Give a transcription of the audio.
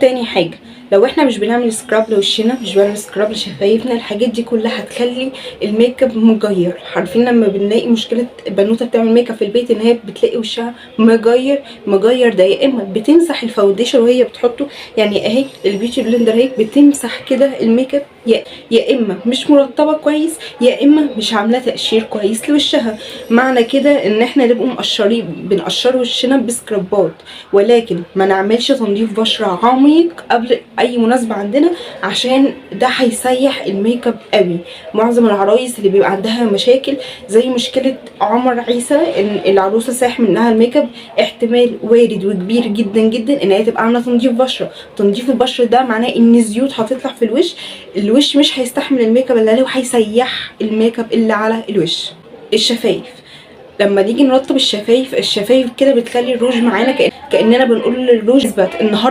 تاني حاجة، لو احنا مش بنعمل سكراب لوشنا، مش بنعمل سكراب لشفايفنا، الحاجات دي كلها هتخلي الميك اب مجير. عارفين لما بنلاقي مشكله بنوته بتعمل ميك اب في البيت ان هي بتلاقي وشها مجير، ده يا اما بتمسح الفاونديشن وهي بتحطه، يعني اهي البيوتي بلندر اهي بتمسح كده الميك اب، يا اما مش مرطبه كويس، يا اما مش عامله تقشير كويس لوشها. معنى كده ان احنا نبقوا بنقشر وشنا بسكرابات، ولكن ما نعملش تنظيف بشره عميق قبل اي مناسبه عندنا، عشان ده هيسيح الميك اب قوي. معظم العرايس اللي بيبقى عندها مشاكل زي مشكله عمر عيسى ان العروسه ساح منها الميك اب، احتمال وارد وكبير جدا جدا ان هي تبقى عامله تنظيف بشره. تنظيف البشره ده معناه ان الزيوت هتطلع في الوش مش هيستحمل الميك اب اللي عليه وهيسيح الميك اب اللي على الوش. الشفايف، لما نيجي نرطب الشفايف كده بتخلي الروج معانا كاننا بنقول للروج اثبت النهارده